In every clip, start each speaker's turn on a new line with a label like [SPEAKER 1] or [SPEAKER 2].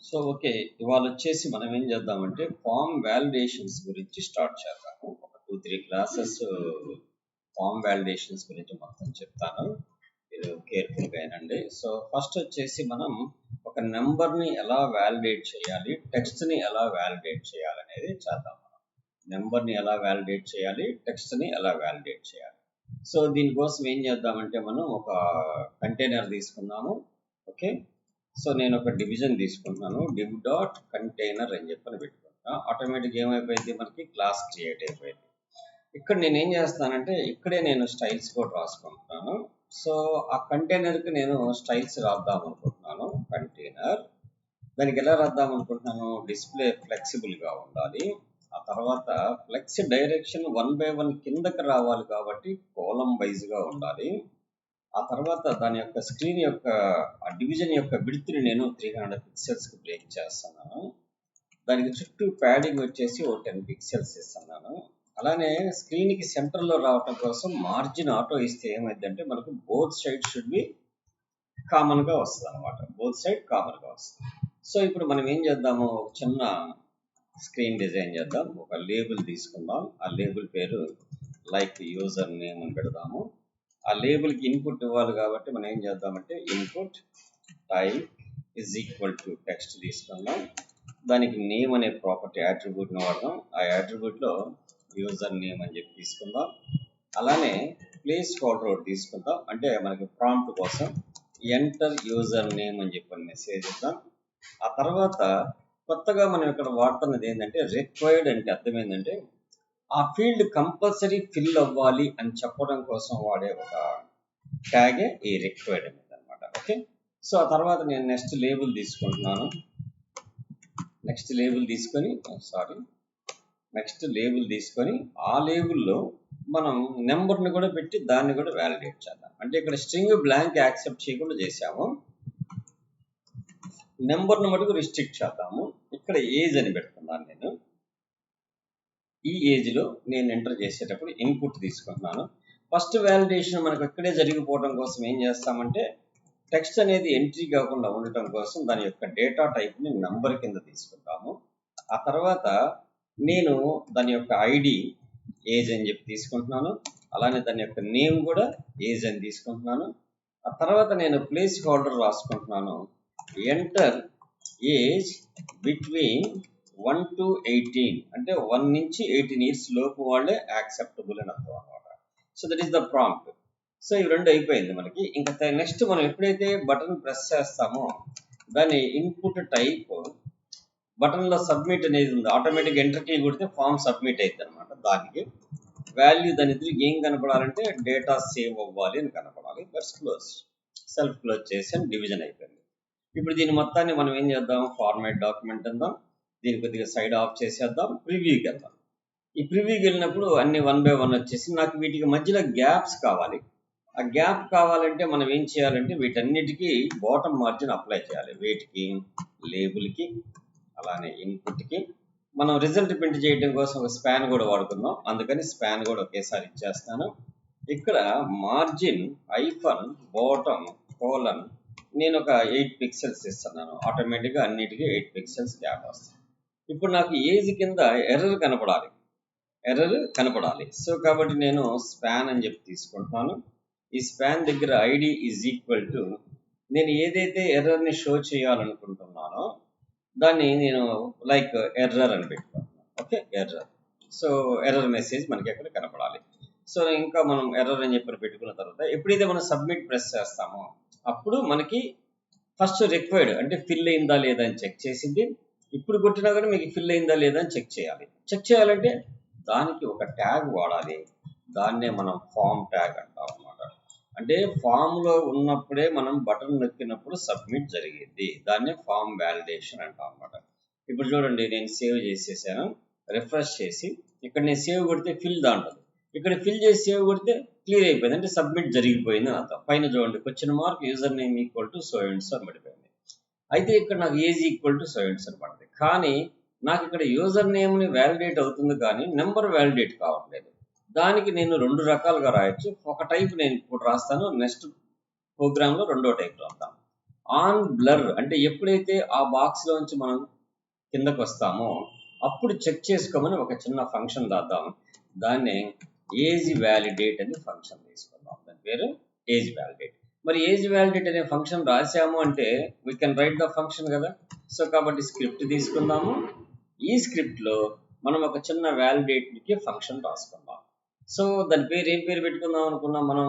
[SPEAKER 1] So okay, ఇవాళ వచ్చేసి మనం ఏం చేద్దామంటే ఫామ్ వాలిడేషన్స్ గురించి స్టార్ట్ చేద్దాము. ఒక 2-3 క్లాసెస్ ఫామ్ వాలిడేషన్స్ గురించి మొత్తం చెప్తాను, మీరు కేర్ఫుల్గా అయినండి. సో ఫస్ట్ వచ్చేసి మనం ఒక నెంబర్ని ఎలా వాలిడేట్ చేయాలి, టెక్స్ట్ని ఎలా వాలిడేట్ చేయాలి అనేది చేద్దాం. మనం నెంబర్ని ఎలా వాలిడేట్ చేయాలి, టెక్స్ట్ని ఎలా వాలిడేట్ చేయాలి. సో దీనికోసం ఏం చేద్దామంటే మనం ఒక కంటైనర్ తీసుకుందాము. ఓకే, సో నేను ఒక డివిజన్ తీసుకుంటున్నాను, div డాట్ కంటైనర్ అని చెప్పని పెట్టుకుంటున్నాను. ఆటోమేటిక్గా ఏమైపోయింది, మనకి క్లాస్ క్రియేట్ అయిపోయింది. ఇక్కడ నేను ఏం చేస్తానంటే ఇక్కడే నేను స్టైల్స్ కూడా రాసుకుంటున్నాను. సో ఆ కంటైనర్కి నేను స్టైల్స్ రాద్దాం అనుకుంటున్నాను. కంటైనర్ దానికి ఎలా రాద్దాం అనుకుంటున్నాను, డిస్ప్లే ఫ్లెక్సిబుల్గా ఉండాలి. ఆ తర్వాత ఫ్లెక్స్ డైరెక్షన్ 1 by 1 కిందకి రావాలి కాబట్టి కాలం వైజ్గా ఉండాలి. ఆ తర్వాత దాని యొక్క స్క్రీన్ యొక్క ఆ డివిజన్ యొక్క విడ్త్ని నేను 300 పిక్సెల్స్కి బ్రేక్ చేస్తున్నాను. దానికి చుట్టూ ప్యాడింగ్ వచ్చేసి ఓ 10 పిక్సెల్స్ ఇస్తున్నాను. అలానే స్క్రీన్కి సెంటర్లో రావటం కోసం మార్జిన్ ఆటో ఇస్తే ఏమైందంటే మనకు బోత్ సైడ్ షుడ్ బి కామన్గా వస్తుంది అనమాట. బోత్ సైడ్ కామన్గా వస్తుంది. సో ఇప్పుడు మనం ఏం చేద్దాము, చిన్న స్క్రీన్ డిజైన్ చేద్దాం. ఒక లేబుల్ తీసుకుందాం. ఆ లేబుల్ పేరు లైక్ యూజర్ నేమ్ అని పెడదాము. ఆ లేబుల్కి ఇన్పుట్ ఇవ్వాలి కాబట్టి మనం ఏం చేద్దామంటే input type is equal to text తీసుకుందాం. దానికి నేమ్ అనే ప్రాపర్టీ యాట్రిబ్యూట్ని వాడదాం. ఆ యాట్రిబ్యూట్లో యూజర్ నేమ్ అని చెప్పి తీసుకుందాం. అలానే ప్లేస్ హోల్డర్ ఒకటి తీసుకుందాం, అంటే మనకి ప్రాంప్ట్ కోసం ఎంటర్ యూజర్ నేమ్ అని చెప్పి మెసేజ్ ఇద్దాం. ఆ తర్వాత కొత్తగా మనం ఇక్కడ వాడుతున్నది ఏంటంటే రిక్వైర్డ్ అంటే అర్థం ఏంటంటే ఆ ఫీల్డ్ కంపల్సరీ ఫిల్ అవ్వాలి అని చెప్పడం కోసం వాడే ఒక ట్యాగే ఈ రిక్వైర్డ్ అనేది అనమాట. ఓకే, సో ఆ తర్వాత నేను నెక్స్ట్ లేబుల్ తీసుకుంటున్నాను. నెక్స్ట్ లేబుల్ తీసుకొని ఆ లేబుల్లో మనం నెంబర్ని కూడా పెట్టి దాన్ని కూడా వ్యాలిడేట్ చేద్దాం. అంటే ఇక్కడ స్ట్రింగ్ బ్లాంక్ యాక్సెప్ట్ చేయకుండా చేసాము, నెంబర్ను మటుకు రిస్ట్రిక్ట్ చేద్దాము. ఇక్కడ ఏజ్ అని పెడుతున్నాను నేను. ఈ ఏజ్లో నేను ఎంటర్ చేసేటప్పుడు ఇన్పుట్ తీసుకుంటున్నాను. ఫస్ట్ వ్యాలిడేషన్ మనకు ఇక్కడే జరిగిపోవడం కోసం ఏం చేస్తామంటే టెక్స్ట్ అనేది ఎంట్రీ కాకుండా ఉండటం కోసం దాని యొక్క డేటా టైప్ని నంబర్ కింద తీసుకుంటాము. ఆ తర్వాత నేను దాని యొక్క ఐడి ఏజ్ అని చెప్పి తీసుకుంటున్నాను. అలానే దాని యొక్క నేమ్ కూడా ఏజ్ అని తీసుకుంటున్నాను. ఆ తర్వాత నేను ప్లేస్ హోల్డర్ రాసుకుంటున్నాను. ఎంటర్ ఏజ్ బిట్వీన్ 1 to 18, అంటే 1 నుంచి 18 ఇయర్స్ లోపు వాళ్ళే యాక్సెప్టబుల్ అని అర్థం అనమాట. So that is the prompt. So ఇవి రెండు అయిపోయింది మనకి. ఇంకా నెక్స్ట్ మనం ఎప్పుడైతే బటన్ ప్రెస్ చేస్తామో దాని ఇన్పుట్ టైప్ బటన్లో సబ్మిట్ అనేది ఉంది. ఆటోమేటిక్ ఎంటర్ కీ కొడితే ఫామ్ సబ్మిట్ అవుతుంది అనమాట. దానికి వాల్యూ దాని ఎదురు ఏం కనపడాలంటే డేటా సేవ్ అవ్వాలి అని కనపడాలి. That's close. సెల్ఫ్ క్లోజ్ చేసి డివిజన్ అయిపోయింది. ఇప్పుడు దీని మొత్తాన్ని మనం ఏం చేద్దాం, ఫార్మాట్ డాక్యుమెంట్ అందాం. దీని కొద్దిగా సైడ్ ఆఫ్ చేసేద్దాం, ప్రివ్యూకి వెళ్దాం. ఈ ప్రివ్యూకి వెళ్ళినప్పుడు అన్ని 1 by 1 వచ్చేసి నాకు వీటికి మధ్యలో గ్యాప్స్ కావాలి. ఆ గ్యాప్ కావాలంటే మనం ఏం చేయాలంటే వీటన్నిటికీ బాటమ్ మార్జిన్ అప్లై చేయాలి. వీటికి లేబుల్కి అలానే ఇన్పుట్కి మనం రిజల్ట్ ప్రింట్ చేయడం కోసం ఒక స్పాన్ కూడా వాడుకుందాం. అందుకని స్పాన్ కూడా ఒకేసారి ఇచ్చేస్తాను. ఇక్కడ మార్జిన్ ఐఫన్ బాటమ్ కోలన్ నేను ఒక 8 పిక్సెల్స్ ఇస్తున్నాను. ఆటోమేటిక్గా అన్నిటికీ 8 పిక్సెల్స్ గ్యాప్ వస్తుంది. ఇప్పుడు నాకు ఏజ్ కింద ఎర్రర్ కనపడాలి. సో కాబట్టి నేను స్పాన్ అని చెప్పి తీసుకుంటున్నాను. ఈ స్పాన్ దగ్గర ఐడి ఈజ్ ఈక్వల్ టు నేను ఏదైతే ఎర్రర్ని షో చేయాలనుకుంటున్నానో దాన్ని నేను లైక్ ఎర్రర్ అని పెట్టుకుంటున్నాను. Okay, error. So error message మనకి ఎక్కడ కనపడాలి. సో ఇంకా మనం ఎర్రర్ అని చెప్పి పెట్టుకున్న తర్వాత ఎప్పుడైతే మనం సబ్మిట్ ప్రెస్ చేస్తామో అప్పుడు మనకి ఫస్ట్ రిక్వైర్డ్ అంటే ఫిల్ అయిందా లేదా అని చెక్ చేసింది. ఇప్పుడు కొట్టినా కూడా మీకు ఫిల్ అయిందా లేదా అని చెక్ చేయాలి. చెక్ చేయాలంటే దానికి ఒక ట్యాగ్ వాడాలి. దాన్నే మనం ఫామ్ ట్యాగ్ అంటాం అన్నమాట. అంటే ఫామ్లో ఉన్నప్పుడే మనం బటన్ నొక్కినప్పుడు సబ్మిట్ జరిగింది. దాన్నే ఫామ్ వ్యాలిడేషన్ అంటాం అన్నమాట. ఇప్పుడు చూడండి, నేను సేవ్ చేసేసాను. రిఫ్రెష్ చేసి ఇక్కడ నేను సేవ్ కొడితే ఫిల్ దాంట్లో, ఇక్కడ ఫిల్ చేసి సేవ్ కొడితే క్లియర్ అయిపోయింది, అంటే సబ్మిట్ జరిగిపోయింది అని అర్థం. పైన చూడండి question mark user name equal to so and so పడిపోయింది. అయితే ఇక్కడ నాకు age equal to so and so పడుతుంది. కానీ నాకు ఇక్కడ యూజర్ నేమ్ని వ్యాలిడేట్ అవుతుంది కానీ నెంబర్ వ్యాలిడేట్ కావట్లేదు. దానికి నేను 2 రకాలుగా రాయొచ్చు. ఒక టైప్ నేను ఇప్పుడు రాస్తాను, నెక్స్ట్ ప్రోగ్రాంలో రెండో టైప్ రాద్దాం. ఆన్ బ్లర్ అంటే ఎప్పుడైతే ఆ బాక్స్ లోంచి మనం కిందకు వస్తామో అప్పుడు చెక్ చేసుకోమని ఒక చిన్న ఫంక్షన్ రాద్దాం. దాన్ని ఏజ్ వ్యాలిడేట్ అని ఫంక్షన్ తీసుకుందాం. దాని పేరు ఏజ్ వ్యాలిడేట్. మరి ఏజ్ వ్యాలిడేట్ అనే ఫంక్షన్ రాసాము అంటే we can write the function కదా. సో కాబట్టి స్క్రిప్ట్ తీసుకుందాము. ఈ స్క్రిప్ట్ లో మనం ఒక చిన్న వ్యాలిడేట్కి ఫంక్షన్ రాసుకుందాం. సో దాని పేరు ఏం పేరు పెట్టుకుందాం అనుకున్నాం మనం?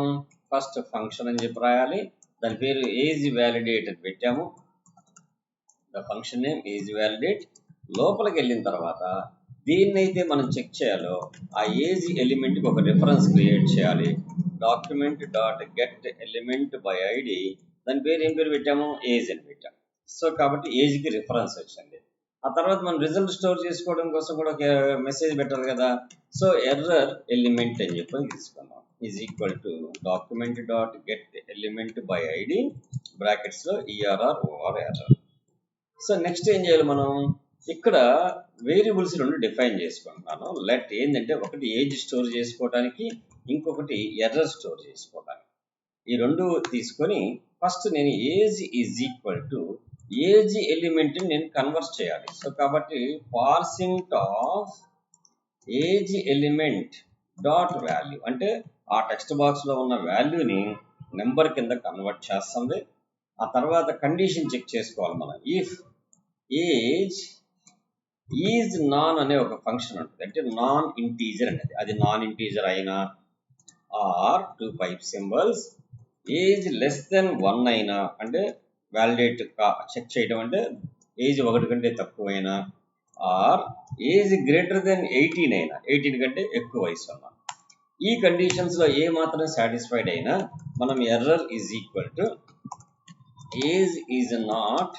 [SPEAKER 1] ఫస్ట్ ఫంక్షన్ అని చెప్పి రాయాలి. దాని పేరు ఏజ్ వ్యాలిడేట్ అని పెట్టాము. The function name age validate. లోపలికి వెళ్ళిన తర్వాత దీన్నైతే మనం చెక్ చేయాలో ఆ ఏజ్ ఎలిమెంట్కి ఒక రిఫరెన్స్ క్రియేట్ చేయాలి. Document dot get element by ID. దాని పేరు ఏం పేరు పెట్టాము? ఏజ్ అని పెట్టాము. సో కాబట్టి ఏజ్కి రిఫరెన్స్ వచ్చింది. ఆ తర్వాత మనం రిజల్ట్ స్టోర్ చేసుకోవడం కోసం కూడా ఒక మెసేజ్ పెట్టాలి కదా. సో ఎర్రర్ ఎలిమెంట్ అని చెప్పి తీసుకున్నాం. Is equal to document dot get element by ID బ్రాకెట్స్లో E R R O R error. So next ఏం చేయాలి మనం? ఇక్కడ వేరియబుల్స్ రెండు డిఫైన్ చేసుకుంటున్నాను. లెట్ ఏంటంటే ఒకటి ఏజ్ స్టోర్ చేసుకోవడానికి, ఇంకొకటి ఎర్రర్ స్టోర్ చేసుకోవడానికి. ఈ రెండు తీసుకొని ఫస్ట్ నేను age is equal to age element నేను కన్వర్ట్ చేయాలి. సో కాబట్టి parsing of age element dot value అంటే ఆ టెక్స్ట్ బాక్స్ లో ఉన్న వాల్యూని నెంబర్ కింద కన్వర్ట్ చేస్తుంది. ఆ తర్వాత కండిషన్ చెక్ చేసుకోవాలి మనం. ఇఫ్ ఏజ్ ఈజ్ నాన్ అనే ఒక ఫంక్షన్ ఉంటుంది. అంటే నాన్ ఇంటీజర్ అనేది, అది నాన్ ఇంటీజర్ అయినా or 2 pipe symbols age less than 1 అయినా, అంటే వ్యాలిడేట్ చెక్ చేయడం అంటే ఏజ్ 1 కంటే తక్కువైనా, ఆర్ ఏజ్ గ్రేటర్ దెన్ 18 అయినా, 18 కంటే ఎక్కువ వయసు ఉన్నా. ఈ కండిషన్స్ లో ఏ మాత్రం సాటిస్ఫైడ్ అయినా మనం error is equal to age is not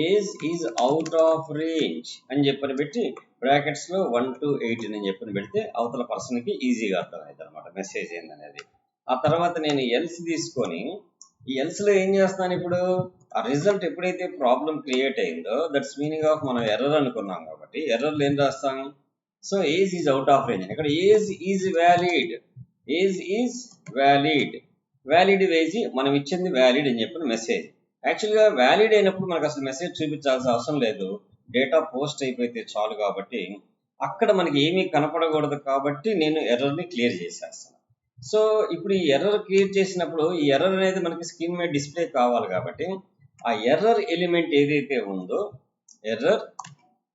[SPEAKER 1] age is out of range అని చెప్పని పెట్టి బ్రాకెట్స్ లో 1 to 18 అని చెప్పని పెడితే అవతల పర్సన్ కి ఈజీగా అర్థమవుతుంది అనమాట మెసేజ్ ఏందనేది. ఆ తర్వాత నేను ఎల్స్ తీసుకొని ఈ ఎల్స్ లో ఏం చేస్తాను, ఇప్పుడు ఆ రిజల్ట్ ఎప్పుడైతే ప్రాబ్లం క్రియేట్ అయిందో దట్స్ మీనింగ్ ఆఫ్ మనం ఎర్రర్ అనుకున్నాం కాబట్టి ఎర్రర్లో ఏం రాస్తాం? So age is out of range. ఇక్కడ age is valid, age is valid, valid age మనం ఇచ్చింది వ్యాలిడ్ అని చెప్పిన మెసేజ్. యాక్చువల్గా వ్యాలిడ్ అయినప్పుడు మనకు అసలు మెసేజ్ చూపించాల్సిన అవసరం లేదు, డేటా పోస్ట్ అయిపోతే చాలు. కాబట్టి అక్కడ మనకి ఏమీ కనపడకూడదు కాబట్టి నేను ఎర్రర్ని క్లియర్ చేసేస్తాను. సో ఇప్పుడు ఈ ఎర్రర్ క్రియేట్ చేసినప్పుడు ఈ ఎర్రర్ అనేది మనకి స్క్రీన్ మీద డిస్ప్లే కావాలి కాబట్టి ఆ ఎర్రర్ ఎలిమెంట్ ఏదైతే ఉందో, ఎర్రర్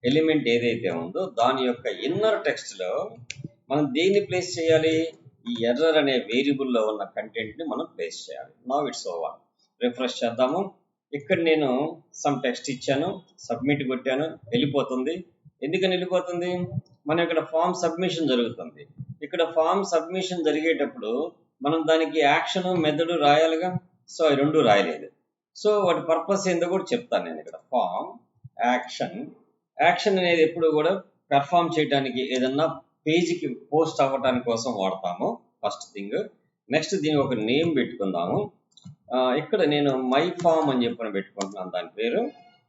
[SPEAKER 1] ఎలిమెంట్ ఏదైతే ఉందో దాని యొక్క ఇన్నర్ టెక్స్ట్ లో మనం దేన్ని ప్లేస్ చేయాలి? ఈ ఎర్రర్ అనే వేరియబుల్లో ఉన్న కంటెంట్ ని మనం ప్లేస్ చేయాలి. Now it's over. రిఫ్రెష్ చేద్దాము. ఇక్కడ నేను సమ్ టెక్స్ట్ ఇచ్చాను, సబ్మిట్ కొట్టాను, వెళ్ళిపోతుంది. ఎందుకని వెళ్ళిపోతుంది? మనం ఇక్కడ ఫామ్ సబ్మిషన్ జరుగుతుంది. ఇక్కడ ఫామ్ సబ్మిషన్ జరిగేటప్పుడు మనం దానికి యాక్షన్ మెథడ్ రాయాలిగా. సో ఈ రెండు రాయలేదు. సో వాటి పర్పస్ ఏందో కూడా చెప్తాను నేను ఇక్కడ. ఫామ్ యాక్షన్, యాక్షన్ అనేది ఎప్పుడు కూడా పెర్ఫామ్ చేయడానికి, ఏదన్నా పేజీకి పోస్ట్ అవ్వడానికి కోసం వాడతాము ఫస్ట్ థింగ్. నెక్స్ట్ దీనికి ఒక నేమ్ పెట్టుకుందాము. ఇక్కడ నేను మై ఫామ్ అని చెప్పని పెట్టుకుంటున్నాను దాని పేరు.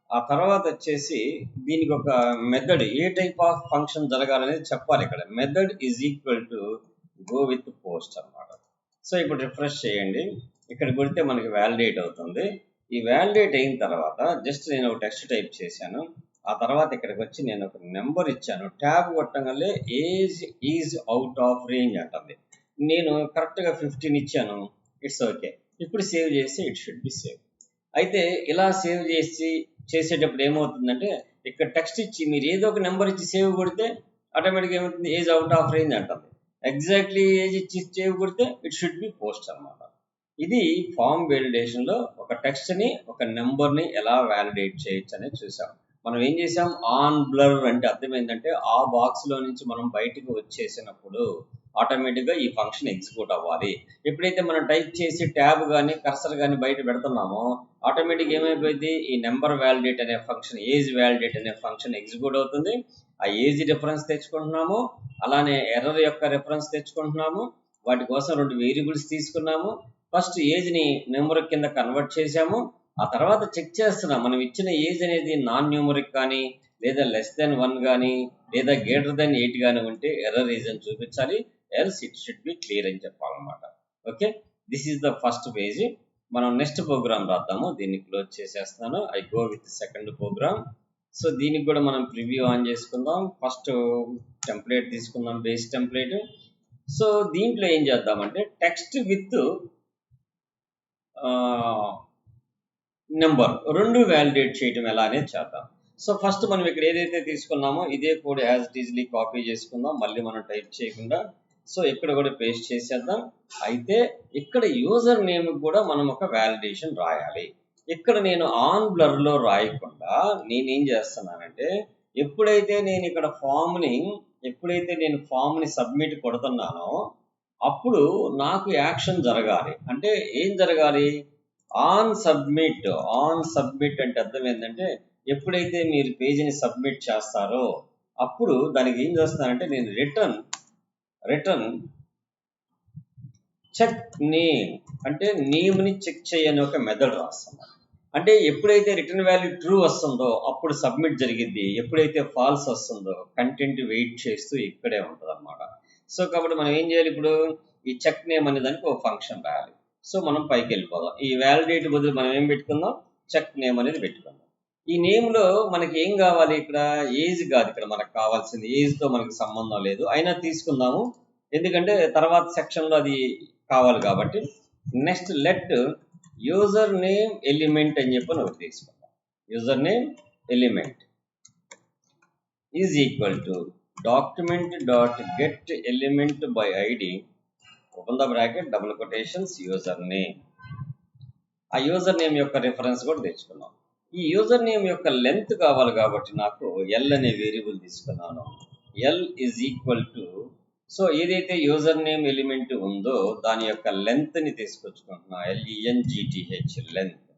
[SPEAKER 1] ఆ తర్వాత వచ్చేసి దీనికి ఒక మెథడ్, ఏ టైప్ ఆఫ్ ఫంక్షన్ జరగాలనేది చెప్పాలి. ఇక్కడ method is equal to go with post అన్నమాట. సో ఇప్పుడు రిఫ్రెష్ చేయండి. ఇక్కడ కొడితే మనకి వ్యాలిడేట్ అవుతుంది. ఈ వ్యాలిడేట్ అయిన తర్వాత జస్ట్ నేను ఒక టెక్స్ట్ టైప్ చేశాను. ఆ తర్వాత ఇక్కడికి వచ్చి నేను ఒక నెంబర్ ఇచ్చాను. ట్యాబ్ కొట్టగానే age is out of range అంటుంది. నేను కరెక్ట్గా 15 ఇచ్చాను. It's okay. ఇప్పుడు సేవ్ చేస్తే ఇట్ షుడ్ బి సేవ్. అయితే ఇలా సేవ్ చేసేటప్పుడు ఏమవుతుందంటే ఇక్కడ టెక్స్ట్ ఇచ్చి మీరు ఏదో ఒక నెంబర్ ఇచ్చి సేవ్ కొడితే ఆటోమేటిక్గా ఏమవుతుంది? ఏజ్ అవుట్ ఆఫ్ రేంజ్ అంటుంది. ఎగ్జాక్ట్లీ ఏజ్ ఇచ్చి సేవ్ కొడితే ఇట్ షుడ్ బి పోస్ట్ అనమాట. ఇది ఫామ్ వ్యాలిడేషన్ లో ఒక టెక్స్ట్ ని, ఒక నెంబర్ ని ఎలా వ్యాలిడేట్ చేయొచ్చు అనేది చూసాం. మనం ఏం చేసాం? ఆన్ బ్లర్ అంటే అర్థం ఏంటంటే ఆ బాక్స్ లో నుంచి మనం బయటకు వచ్చేసినప్పుడు ఆటోమేటిక్ గా ఈ ఫంక్షన్ ఎగ్జిక్యూట్ అవ్వాలి. ఎప్పుడైతే మనం టైప్ చేసి ట్యాబ్ కానీ కర్సర్ కానీ బయట పెడుతున్నామో ఆటోమేటిక్ ఏమైపోయింది? ఈ నెంబర్ వ్యాలిడేట్ అనే ఫంక్షన్, ఏజ్ వ్యాలిడేట్ అనే ఫంక్షన్ ఎగ్జిక్యూట్ అవుతుంది. ఆ ఏజ్ రిఫరెన్స్ తెచ్చుకుంటున్నాము, అలానే ఎర్రర్ యొక్క రిఫరెన్స్ తెచ్చుకుంటున్నాము. వాటి కోసం 2 వేరియబుల్స్ తీసుకున్నాము. ఫస్ట్ ఏజ్ ని నెంబర్ కింద కన్వర్ట్ చేసాము. ఆ తర్వాత చెక్ చేస్తున్నాం మనం ఇచ్చిన ఏజ్ అనేది నాన్ న్యూమరిక్ కానీ, లేదా లెస్ దెన్ 1 కానీ, లేదా గ్రేటర్ దెన్ 8 కానీ ఉంటే ఎర్రర్ రీజన్ చూపించాలి. Else it should be clear అని చెప్పాలన్నమాట. Okay, this is the first page. మనం నెక్స్ట్ ప్రోగ్రామ్ రాద్దాము. దీన్ని క్లోజ్ చేసేస్తున్నాను. I go with second program. So దీనికి కూడా మనం ప్రివ్యూ ఆన్ చేసుకుందాం. ఫస్ట్ టెంప్లేట్ తీసుకుందాం, బేస్ టెంప్లేట్. సో దీంట్లో ఏం చేద్దామంటే టెక్స్ట్ విత్ నెంబర్ రెండు వ్యాలిడేట్ చేయటం ఎలా అనేది చేద్దాం. సో ఫస్ట్ మనం ఇక్కడ ఏదైతే తీసుకున్నామో ఇదే కోడ్ యాజ్ ఇట్ ఈజ్లీ కాపీ చేసుకుందాం, మళ్ళీ మనం టైప్ చేయకుండా. సో ఇక్కడ కూడా పేస్ట్ చేసేద్దాం. అయితే ఇక్కడ యూజర్ నేమ్ కూడా మనం ఒక వ్యాలిడేషన్ రాయాలి. ఇక్కడ నేను ఆన్ బ్లర్లో రాయకుండా నేనేం చేస్తున్నానంటే ఎప్పుడైతే నేను ఇక్కడ ఫామ్ని సబ్మిట్ కొడుతున్నానో అప్పుడు నాకు యాక్షన్ జరగాలి. అంటే ఏం జరగాలి? ఆన్ సబ్మిట్ అంటే అర్థం ఏంటంటే ఎప్పుడైతే మీరు పేజీని సబ్మిట్ చేస్తారో అప్పుడు దానికి ఏం చేస్తానంటే నేను రిటర్న్ చెక్ నేమ్ అంటే నేమ్ని చెక్ చేయని ఒక మెథడ్ రాస్తున్నాను. అంటే ఎప్పుడైతే రిటర్న్ వాల్యూ ట్రూ వస్తుందో అప్పుడు సబ్మిట్ జరిగిద్ది, ఎప్పుడైతే ఫాల్స్ వస్తుందో కంటెంట్ వెయిట్ చేస్తూ ఇక్కడే ఉంటుంది అనమాట. సో కాబట్టి మనం ఏం చేయాలి? ఇప్పుడు ఈ చెక్ నేమ్ అనే దానికి ఒక ఫంక్షన్ రాయాలి. సో మనం పైకి వెళ్ళిపోదాం. ఈ వ్యాలిడేట్ బదులు మనం ఏం పెట్టుకుందాం? చెక్ నేమ్ అనేది పెట్టుకుందాం. ఈ నేమ్లో మనకి ఏం కావాలి? ఇక్కడ ఏజ్ కాదు, ఇక్కడ మనకు కావాల్సింది ఏజ్తో మనకి సంబంధం లేదు, అయినా తీసుకుందాము ఎందుకంటే తర్వాత సెక్షన్లో అది కావాలి కాబట్టి. Next let user name element అని చెప్పి ఒకటి తీసుకుందాం. User name element is equal to document dot get element by ID open the bracket double quotations user name. ఆ యూజర్ నేమ్ యొక్క రిఫరెన్స్ కూడా తెచ్చుకున్నాం. ఈ యూజర్ నేమ్ యొక్క లెంత్ కావాలి కాబట్టి నాకు ఎల్ అనే వేరియబుల్ తీసుకున్నాను. L is equal to so ఏదైతే యూజర్ నేమ్ ఎలిమెంట్ ఉందో దాని యొక్క లెంత్ని తీసుకొచ్చుకుంటున్నా, LENGTH లెంత్.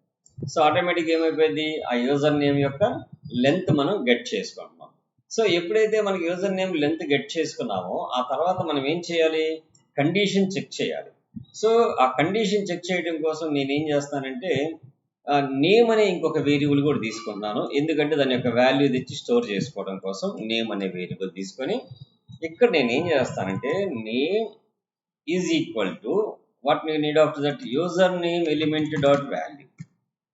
[SPEAKER 1] సో ఆటోమేటిక్గా ఏమైపోయింది? ఆ యూజర్ నేమ్ యొక్క లెంత్ మనం గెట్ చేసుకుంటున్నాం. సో ఎప్పుడైతే మనకి యూజర్ నేమ్ లెంత్ గెట్ చేసుకున్నామో ఆ తర్వాత మనం ఏం చేయాలి? కండిషన్ చెక్ చేయాలి. సో ఆ కండిషన్ చెక్ చేయడం కోసం నేనేం చేస్తానంటే నేమ్ అనే ఇంకొక వేరియబుల్ కూడా తీసుకుంటున్నాను. ఎందుకంటే దాని యొక్క వాల్యూ తెచ్చి స్టోర్ చేసుకోవడం కోసం నేమ్ అనే వేరియబుల్ తీసుకొని ఇక్కడ నేను ఏం చేస్తానంటే name is equal to what you need after that user name element dot value.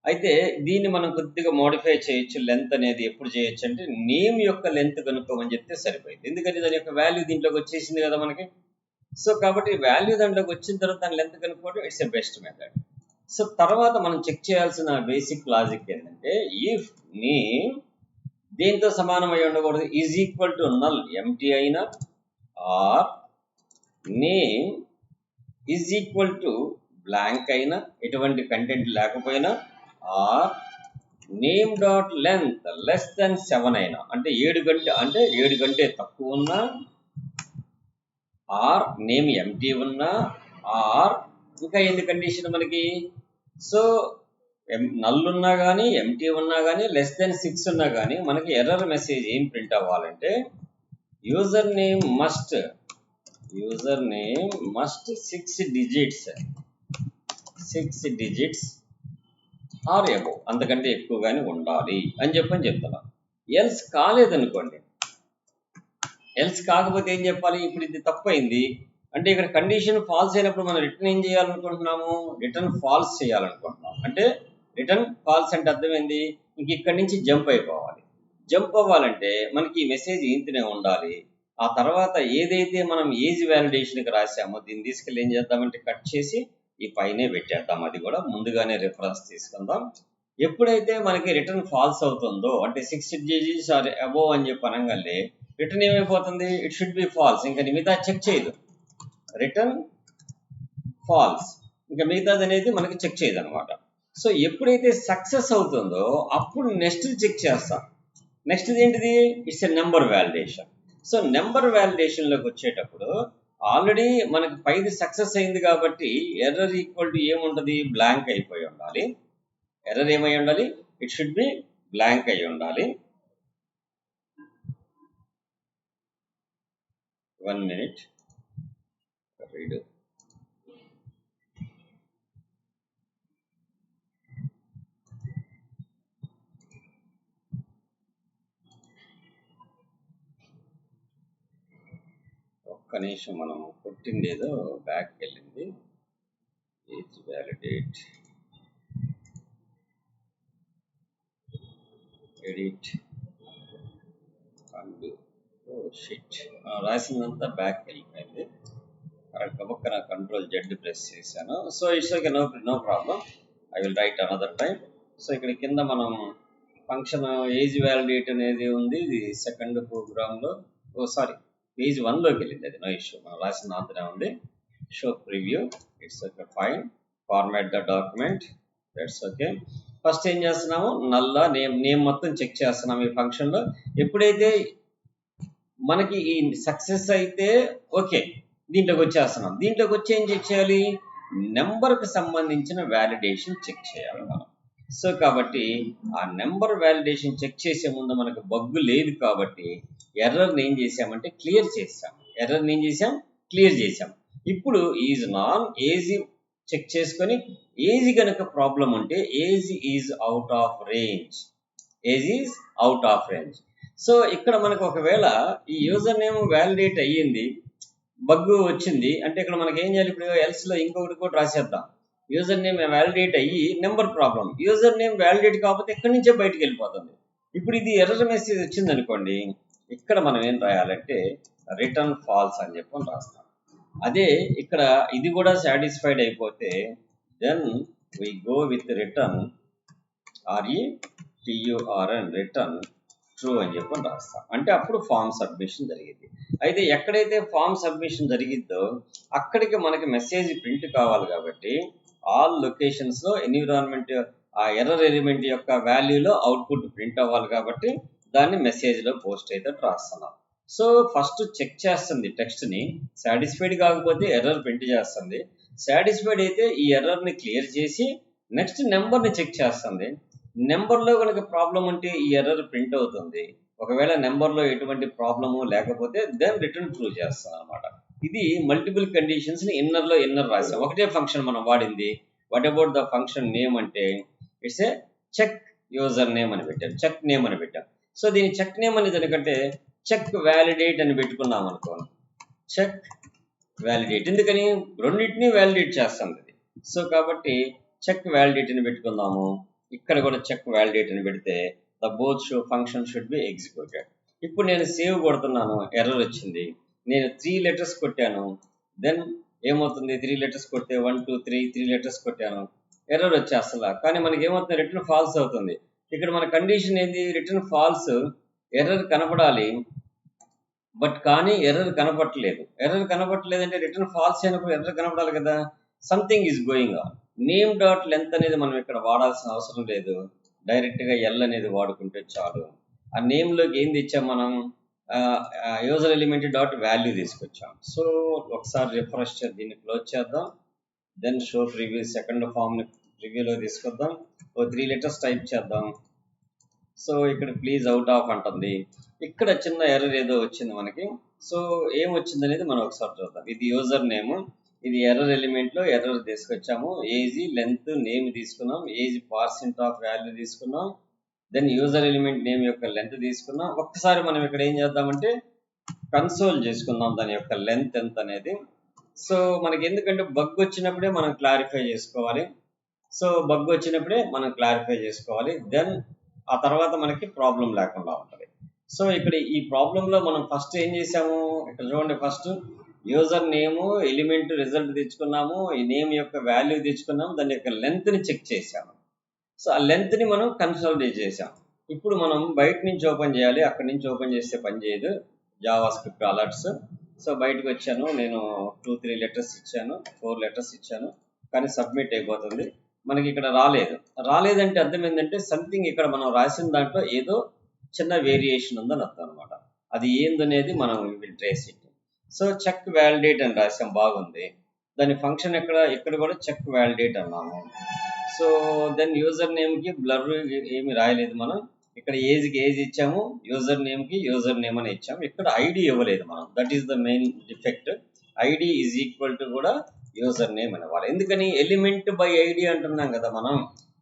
[SPEAKER 1] అయితే దీన్ని మనం కొద్దిగా మోడిఫై చేయొచ్చు. లెంత్ అనేది ఎప్పుడు చేయొచ్చు అంటే నేమ్ యొక్క లెంత్ కనుక్కోమని చెప్తే సరిపోయింది, ఎందుకంటే దాని యొక్క వాల్యూ దీంట్లోకి వచ్చేసింది కదా మనకి. సో కాబట్టి వాల్యూ దాంట్లోకి వచ్చిన తర్వాత దాని లెంత్ కనుక్కోవడం it's a best method. So తర్వాత మనం చెక్ చేయాల్సిన బేసిక్ లాజిక్ ఏంటంటే ఇఫ్ నేమ్ దేంతో సమానమై ఉండకూడదు? Is equal to null empty అయినా or name is equal to blank అయినా ఎటువంటి కంటెంట్ లేకపోయినా or name dot length less than 7 అయినా అంటే 7 కంటే తక్కువ ఉన్నా ఆర్ నేమ్ ఎంటీ ఉన్నా ఆర్ ఇంకా ఏంది కండిషన్ మనకి? సో నల్ ఉన్నా కానీ ఎంటీ ఉన్నా కానీ లెస్ దెన్ 6 ఉన్నా కానీ మనకి ఎర్రర్ మెసేజ్ ఏం ప్రింట్ అవ్వాలంటే user name must 6 digits or above అంతకంటే ఎక్కువగానే ఉండాలి అని చెప్తున్నాం. ఎల్స్ కాలేదనుకోండి, ఎల్స్ కాకపోతే ఏం చెప్పాలి? ఇప్పుడు ఇది తప్పైంది అంటే ఇక్కడ కండిషన్ ఫాల్స్ అయినప్పుడు మనం రిటర్న్ ఏం చేయాలనుకుంటున్నాము? రిటర్న్ ఫాల్స్ చేయాలనుకుంటున్నాం. అంటే రిటర్న్ ఫాల్స్ అంటే అర్థమైంది, ఇంక ఇక్కడి నుంచి జంప్ అయిపోవాలి. జంప్ అవ్వాలంటే మనకి ఈ మెసేజ్ ఇంతనే ఉండాలి. ఆ తర్వాత ఏదైతే మనం ఏజ్ వ్యాలిడేషన్కి రాసామో దీన్ని తీసుకెళ్ళి ఏం చేద్దామంటే కట్ చేసి ఈ పైనే పెట్టేద్దాం. అది కూడా ముందుగానే రిఫరెన్స్ తీసుకుందాం. ఎప్పుడైతే మనకి రిటర్న్ ఫాల్స్ అవుతుందో అంటే 6 డిజిట్స్ ఆర్ అబోవ్ అని చెప్పి అనగానే రిటర్న్ ఏమైపోతుంది? It should be false. ఇంకా మిగతా చెక్ చేయదు, రిటర్న్ ఫాల్స్, ఇంకా మిగతాది అనేది మనకి చెక్ చేయదు అనమాట. సో ఎప్పుడైతే సక్సెస్ అవుతుందో అప్పుడు నెక్స్ట్ చెక్ చేస్తాం. నెక్స్ట్ ఏంటిది? It's a number validation. So number వ్యాలిడేషన్లోకి వచ్చేటప్పుడు ఆల్రెడీ మనకి 5 సక్సెస్ అయింది కాబట్టి ఎర్రర్ ఈక్వల్ టు ఏముంటుంది? బ్లాంక్ అయిపోయి ఉండాలి. ఎర్రర్ ఏమై ఉండాలి? ఇట్ షుడ్ బి బ్లాంక్ అయి ఉండాలి. 1 minute redo. ఒక్క నిమిషం, మనం కొట్టింది ఏదో బ్యాక్ వెళ్ళింది. Age validate edit and shit రాసిందంతా బ్యాక్ వెళ్ళిపోయింది. కరెక్ట్ పక్కన కంట్రోల్ జెడ్ ప్రెస్ చేశాను. So it's okay, no problem. I will write another time. So ఇక్కడ కింద మనం ఫంక్షన్ ఏజ్ వ్యాలిడేట్ అనేది ఉంది. ఇది సెకండ్ ప్రోగ్రామ్లో పేజ్ 1లోకి వెళ్ళింది. అది నో ఇష్యూ, మనం రాసిన అంతనే ఉంది. Show preview, it's okay, fine. Format the document, that's okay. First ఏం చేస్తున్నాము, నల్లా నేమ్ మొత్తం చెక్ చేస్తున్నాము ఈ ఫంక్షన్లో. ఎప్పుడైతే మనకి ఈ సక్సెస్ అయితే ఓకే, దీంట్లోకి వచ్చేస్తున్నాం. దీంట్లోకి వచ్చి ఏం చెక్ చేయాలి, నెంబర్కి సంబంధించిన వ్యాలిడేషన్ చెక్ చేయాలి మనం. సో కాబట్టి ఆ నెంబర్ వ్యాలిడేషన్ చెక్ చేసే ముందు మనకు బగ్గు లేదు కాబట్టి ఎర్రర్ని ఏం చేసామంటే క్లియర్ చేసాం. ఎర్రర్ని ఏం చేసాం, క్లియర్ చేసాం. ఇప్పుడు ఈజ్ నాన్ ఏజ్ చెక్ చేసుకొని ఏజ్ కనుక ప్రాబ్లం ఉంటే age is out of range, age is out of range. So ఇక్కడ మనకు ఒకవేళ ఈ యూజర్ నేమ్ వ్యాలిడేట్ అయ్యింది, బగ్గు వచ్చింది అంటే ఇక్కడ మనకి ఏం చేయాలి, ఇప్పుడు ఎల్స్లో ఇంకొకటి కూడా రాసేద్దాం. యూజర్ నేమ్ వ్యాలిడేట్ అయ్యి number problem, user name validate కాకపోతే ఎక్కడి నుంచే బయటకు వెళ్ళిపోతుంది. ఇప్పుడు ఇది ఎర్రర్ మెసేజ్ వచ్చింది అనుకోండి, ఇక్కడ మనం ఏం రాయాలంటే రిటర్న్ ఫాల్స్ అని చెప్పి రాస్తాం. అదే ఇక్కడ ఇది కూడా సాటిస్ఫైడ్ అయిపోతే then we go with return RETURN return true అని చెప్పి రాస్తాం. అంటే అప్పుడు ఫామ్ సబ్మిషన్ జరిగింది. అయితే ఎక్కడైతే ఫామ్ సబ్మిషన్ జరిగిద్దో అక్కడికి మనకి మెసేజ్ ప్రింట్ కావాలి కాబట్టి ఆల్ లొకేషన్స్లో ఎన్విరాన్మెంట్ ఆ ఎర్రర్ ఎలిమెంట్ యొక్క వాల్యూలో అవుట్పుట్ ప్రింట్ అవ్వాలి కాబట్టి దాన్ని మెసేజ్లో పోస్ట్ అయితే రాస్తున్నాం. సో ఫస్ట్ చెక్ చేస్తుంది టెక్స్ట్ని, సాటిస్ఫైడ్ కాకపోతే ఎర్రర్ ప్రింట్ చేస్తుంది. సాటిస్ఫైడ్ అయితే ఈ ఎర్రర్ని క్లియర్ చేసి నెక్స్ట్ నెంబర్ని చెక్ చేస్తుంది. నెంబర్లో కనుక ప్రాబ్లం ఉంటే ఈ ఎర్రర్ ప్రింట్ అవుతుంది. ఒకవేళ నెంబర్లో ఎటువంటి ప్రాబ్లము లేకపోతే దెన్ రిటర్న్ ట్రూ చేస్తాం అనమాట. ఇది మల్టిపుల్ కండిషన్స్ని ఇన్నర్ రాసాం. ఒకటే ఫంక్షన్ మనం వాడింది. What about the function name అంటే it's a check user name అని పెట్టాం, చెక్ నేమ్ అని పెట్టాం. సో దీని చెక్ నేమ్ అనేది ఎందుకంటే చెక్ వ్యాలిడేట్ అని పెట్టుకున్నాం అనుకో, చెక్ వ్యాలిడేట్. ఎందుకని రెండింటినీ వ్యాలిడేట్ చేస్తుంది ఇది. సో కాబట్టి చెక్ వ్యాలిడేట్ అని పెట్టుకుందాము. ఇక్కడ కూడా చెక్ వ్యాలిడేట్ అని పెడితే the both function should be executed. ఇప్పుడు నేను సేవ్ కొడుతున్నాను, ఎర్రర్ వచ్చింది. నేను 3 లెటర్స్ కొట్టాను, దెన్ ఏమవుతుంది, 3 లెటర్స్ కొడితే 1 2 3 లెటర్స్ కొట్టాను, ఎర్రర్ వచ్చేస్తా. కానీ మనకి ఏమవుతుంది, రిటర్న్ ఫాల్స్ అవుతుంది. ఇక్కడ మన కండిషన్ ఏంది, రిటర్న్ ఫాల్స్, ఎర్రర్ కనపడాలి బట్ కానీ ఎర్రర్ కనపడలేదు. ఎర్రర్ కనపడలేదంటే రిటర్న్ ఫాల్స్ అయినప్పుడు ఎర్రర్ కనపడాలి కదా. Something is going on. Name dot length అనేది మనం ఇక్కడ వాడాల్సిన అవసరం లేదు, డైరెక్ట్గా ఎల్ అనేది వాడుకుంటే చాలు. ఆ నేమ్లోకి ఏం తెచ్చాం మనం, యూజర్ ఎలిమెంట్ డాట్ వాల్యూ తీసుకొచ్చాం. సో ఒకసారి రిఫ్రెష్ దీన్ని క్లోజ్ చేద్దాం. దెన్ షో ప్రివ్యూ సెకండ్ ఫామ్ని ప్రివ్యూలో తీసుకొద్దాం. 3 లెటర్స్ టైప్ చేద్దాం. సో ఇక్కడ ప్లీజ్ అవుట్ ఆఫ్ అంటుంది. ఇక్కడ చిన్న ఎర్రర్ ఏదో వచ్చింది మనకి. సో ఏం వచ్చింది అనేది మనం ఒకసారి చూద్దాం. ఇది యూజర్ నేమ్, ఇది ఎర్రర్ ఎలిమెంట్లో ఎర్రర్ తీసుకొచ్చాము. ఏజ్ లెంత్ నేమ్ తీసుకున్నాం, ఏజ్ పర్సెంట్ ఆఫ్ వాల్యూ తీసుకున్నాం, దెన్ యూజర్ ఎలిమెంట్ నేమ్ యొక్క లెంత్ తీసుకున్నాం. ఒక్కసారి మనం ఇక్కడ ఏం చేద్దామంటే కన్సోల్ చేసుకుందాం దాని యొక్క లెంత్ ఎంత అనేది. సో మనకి ఎందుకంటే బగ్ వచ్చినప్పుడే మనం క్లారిఫై చేసుకోవాలి. సో బగ్ వచ్చినప్పుడే మనం క్లారిఫై చేసుకోవాలి, దెన్ ఆ తర్వాత మనకి ప్రాబ్లం లేకుండా ఉంటుంది. సో ఇక్కడ ఈ ప్రాబ్లంలో మనం ఫస్ట్ ఏం చేసాము, ఇక్కడ చూడండి, first user name element result తెచ్చుకున్నాము, ఈ నేమ్ యొక్క వాల్యూ తెచ్చుకున్నాము, దాని యొక్క లెంత్ని చెక్ చేసాము. సో ఆ లెంత్ని మనం కన్సాలిడేట్ చేసాం. ఇప్పుడు మనం బయట నుంచి ఓపెన్ చేయాలి, అక్కడి నుంచి ఓపెన్ చేస్తే పని చేయదు జావా స్క్రిప్ట్ అలర్ట్స్. సో బయటకు వచ్చాను, నేను 2-3 లెటర్స్ ఇచ్చాను, 4 లెటర్స్ ఇచ్చాను, కానీ సబ్మిట్ అయిపోతుంది. మనకి ఇక్కడ రాలేదంటే అర్థం ఏంటంటే సంథింగ్ ఇక్కడ మనం రాసిన దాంట్లో ఏదో చిన్న వేరియేషన్ ఉందని అర్థం అనమాట. అది ఏందనేది మనం trace it. So check validate అని రాసాం, బాగుంది. దాని ఫంక్షన్ ఇక్కడ కూడా చెక్ వ్యాలిడేట్ అన్నాము. సో దెన్ యూజర్ నేమ్కి బ్లర్ ఏమి రాయలేదు మనం. ఇక్కడ ఏజ్కి ఏజ్ ఇచ్చాము, యూజర్ నేమ్కి యూజర్ నేమ్ అని ఇచ్చాము. ఇక్కడ ఐడి ఇవ్వలేదు మనం, that is the main defect. ID is equal to కూడా యూజర్ నేమ్ అనేవాళ్ళు. ఎందుకని ఎలిమెంట్ బై ఐడి అంటున్నాం కదా మనం.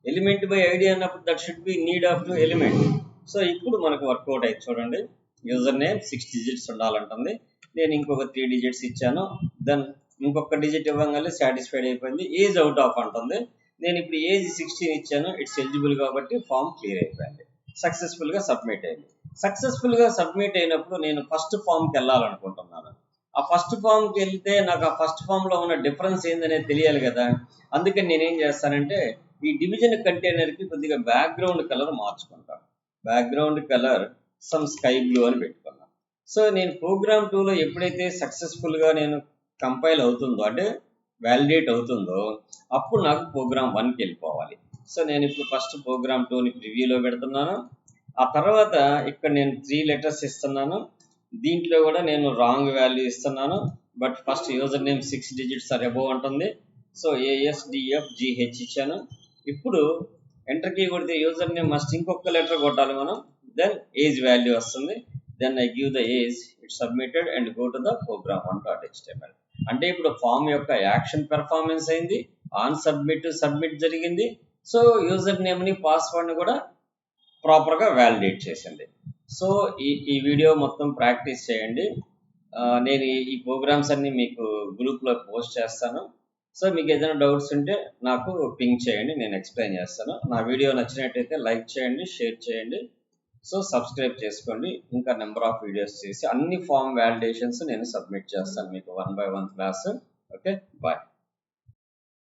[SPEAKER 1] ఎలిమెంట్ బై ఐడి అన్నప్పుడు that should be need off to element. So ఇప్పుడు మనకు వర్కౌట్ అయితే చూడండి, యూజర్ నేమ్ 6 డిజిట్స్ ఉండాలంటుంది. నేను ఇంకొక 3 డిజిట్స్ ఇచ్చాను, దెన్ ఇంకొక డిజిట్ ఇవ్వగానే సాటిస్ఫైడ్ అయిపోయింది. ఏజ్ అవుట్ ఆఫ్ అంటుంది. నేను ఇప్పుడు ఏజ్ 16 ఇచ్చాను, ఇట్స్ ఎలిజిబుల్ కాబట్టి ఫామ్ క్లియర్ అయిపోయింది. సక్సెస్ఫుల్గా సబ్మిట్ అయింది. సక్సెస్ఫుల్గా సబ్మిట్ అయినప్పుడు నేను ఫస్ట్ ఫామ్కి వెళ్ళాలనుకుంటున్నాను. ఆ ఫస్ట్ ఫామ్కి వెళ్తే నాకు ఆ ఫస్ట్ ఫామ్లో ఉన్న డిఫరెన్స్ ఏందనేది తెలియాలి కదా. అందుకని నేనేం చేస్తానంటే ఈ డివిజన్ కంటైనర్కి కొద్దిగా బ్యాక్గ్రౌండ్ కలర్ మార్చుకుంటాను. Background colour some sky blue అని పెట్టుకున్నాను. సో నేను ప్రోగ్రామ్ 2లో ఎప్పుడైతే సక్సెస్ఫుల్గా నేను కంపైల్ అవుతుందో అంటే వ్యాలిడేట్ అవుతుందో అప్పుడు నాకు ప్రోగ్రామ్ 1కి వెళ్ళిపోవాలి. సో నేను ఇప్పుడు ఫస్ట్ ప్రోగ్రామ్ 2ని ప్రివ్యూలో పెడుతున్నాను. ఆ తర్వాత ఇక్కడ నేను 3 లెటర్స్ ఇస్తున్నాను. దీంట్లో కూడా నేను రాంగ్ వాల్యూ ఇస్తున్నాను. But first user name 6 digits or above అంటుంది. సో ASDFGH ఇచ్చాను. ఇప్పుడు ఎంటర్ కీ కొడితే యూజర్ నేమ్ మస్ట్ ఇంకొక లెటర్ కొట్టాలి మనం. దెన్ ఏజ్ వాల్యూ వస్తుంది. Then I give the age, it submitted and go to the program1.html. అంటే ఇప్పుడు ఫామ్ యొక్క యాక్షన్ పెర్ఫార్మెన్స్ అయింది, ఆన్ సబ్మిట్ జరిగింది. సో యూజర్ నేమ్ని పాస్వర్డ్ని కూడా ప్రాపర్గా వ్యాలిడేట్ చేసింది. సో ఈ వీడియో మొత్తం ప్రాక్టీస్ చేయండి. నేను ఈ ప్రోగ్రామ్స్ అన్ని మీకు గ్రూప్లో పోస్ట్ చేస్తాను. సో మీకు ఏదైనా డౌట్స్ ఉంటే నాకు పింగ్ చేయండి, నేను ఎక్స్ప్లెయిన్ చేస్తాను. నా వీడియో నచ్చినట్టయితే లైక్ చేయండి, షేర్ చేయండి. సో సబ్స్క్రైబ్ చేసుకోండి. ఇంకా నెంబర్ ఆఫ్ వీడియోస్ చేసి అన్ని ఫామ్ వ్యాలిడేషన్స్ నేను సబ్మిట్ చేస్తాను మీకు 1 by 1 క్లాస్. Okay, bye.